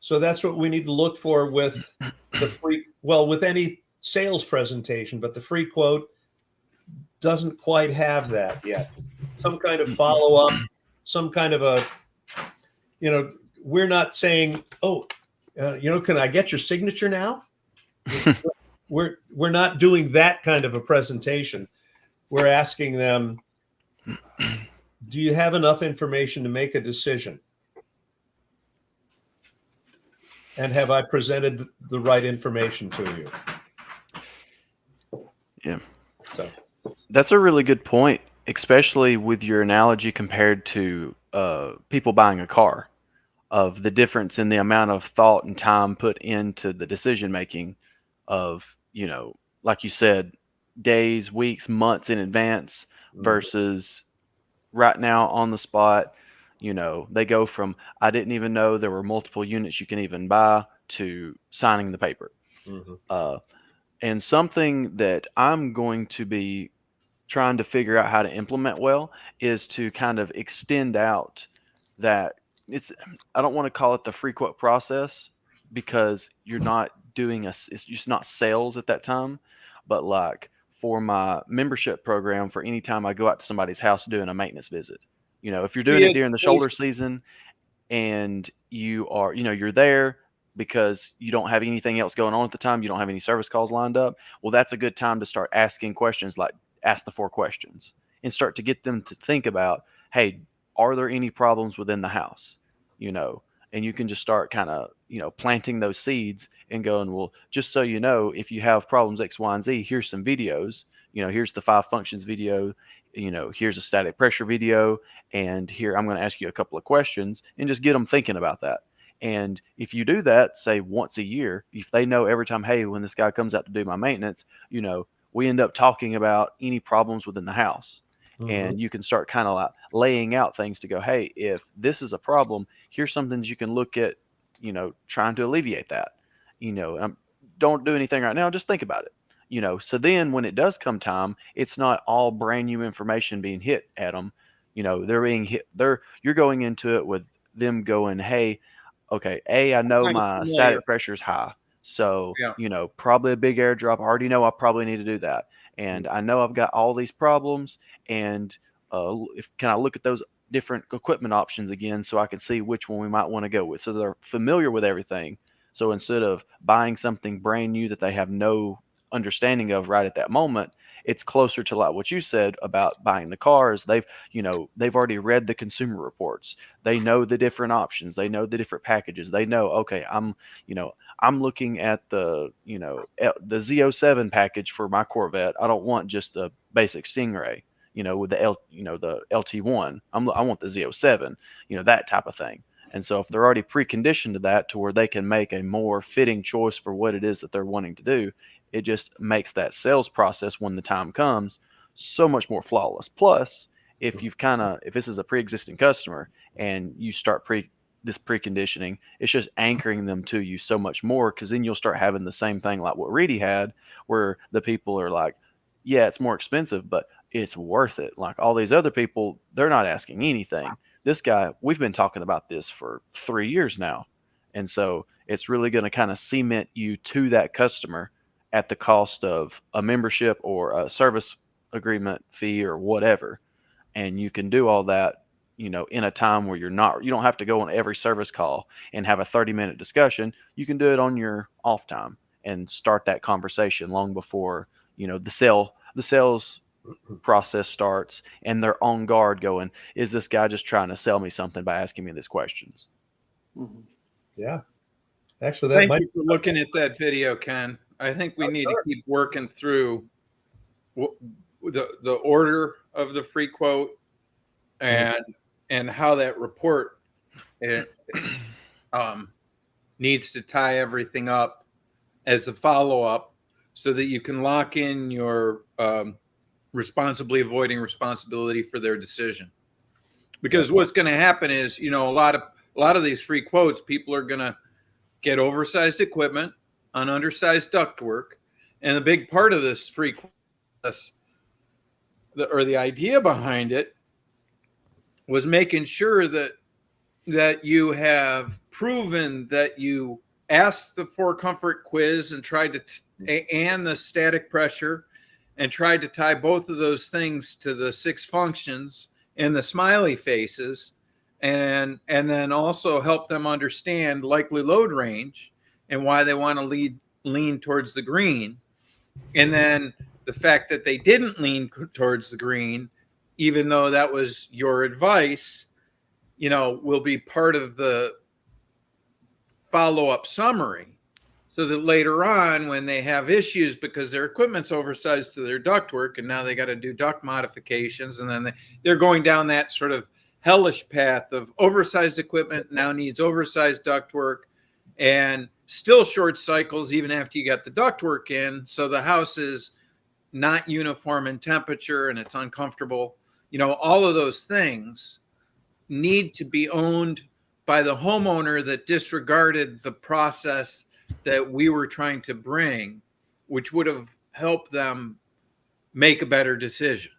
So that's what we need to look for with the free, well, with any sales presentation, but the free quote doesn't quite have that yet. Some kind of follow-up, some kind of a, we're not saying, can I get your signature now? We're not doing that kind of a presentation. We're asking them, do you have enough information to make a decision? And have I presented the right information to you? Yeah. So that's a really good point, especially with your analogy compared to people buying a car, of the difference in the amount of thought and time put into the decision making of, like you said, days, weeks, months in advance versus right now on the spot. They go from I didn't even know there were multiple units you can even buy to signing the paper. Uh, and something that I'm going to be trying to figure out how to implement well is to kind of extend out that it's I don't want to call it the free quote process, because you're not doing it's just not sales at that time, but like for my membership program, for any time I go out to somebody's house doing a maintenance visit, if you're doing it during the shoulder season and you're there because you don't have anything else going on at the time, you don't have any service calls lined up, well, that's a good time to start asking questions, like ask the 4 questions and start to get them to think about, hey, are there any problems within the house? And you can just start kind of, planting those seeds and going, well, just so you know, if you have problems X, Y, and Z, here's some videos. Here's the 5 functions video. Here's a static pressure video. And here, I'm going to ask you a couple of questions and just get them thinking about that. And if you do that, say once a year, if they know every time, hey, when this guy comes out to do my maintenance, we end up talking about any problems within the house. And you can start kind of like laying out things to go, hey, if this is a problem, here's something that you can look at, trying to alleviate that. Don't do anything right now, just think about it. So then when it does come time, it's not all brand new information being hit at them. They're being hit. You're going into it with them going, hey, okay, I know my static pressure is high. So, probably a big airdrop. I already know I probably need to do that. And I know I've got all these problems. And can I look at those different equipment options again so I can see which one we might want to go with? So they're familiar with everything. So instead of buying something brand new that they have no understanding of right at that moment, it's closer to like what you said about buying the cars. They've already read the consumer reports. They know the different options. They know the different packages. They know, okay, I'm looking at the Z07 package for my Corvette. I don't want just the basic Stingray, with the LT1. I want the Z07, that type of thing. And so if they're already preconditioned to that, to where they can make a more fitting choice for what it is that they're wanting to do, it just makes that sales process, when the time comes, so much more flawless. Plus, if this is a pre-existing customer and you start this preconditioning, it's just anchoring them to you so much more, because then you'll start having the same thing like what Reedy had, where the people are like, yeah, it's more expensive, but it's worth it. Like all these other people, they're not asking anything. This guy, we've been talking about this for 3 years now. And so it's really going to kind of cement you to that customer at the cost of a membership or a service agreement fee or whatever. And you can do all that, in a time where you don't have to go on every service call and have a 30-minute discussion. You can do it on your off time and start that conversation long before, the sales process starts, and they're on guard going, is this guy just trying to sell me something by asking me these questions? Yeah. Actually, thank you for looking at that video, Ken. I think we need to keep working through the order of the free quote and how that report needs to tie everything up as a follow-up, so that you can lock in your responsibly avoiding responsibility for their decision. Because what's going to happen is, a lot of these free quotes, people are going to get oversized equipment on undersized ductwork, and a big part of this free quote, the idea behind it, was making sure that that you have proven that you asked the for comfort quiz and tried to and the static pressure, and tried to tie both of those things to the 6 functions and the smiley faces, and then also help them understand likely load range and why they want to lean towards the green. And then the fact that they didn't lean towards the green, even though that was your advice, will be part of the follow-up summary, so that later on, when they have issues because their equipment's oversized to their ductwork and now they got to do duct modifications, and then they're going down that sort of hellish path of oversized equipment now needs oversized ductwork and still short cycles even after you got the ductwork in, so the house is not uniform in temperature and it's uncomfortable. All of those things need to be owned by the homeowner that disregarded the process that we were trying to bring, which would have helped them make a better decision.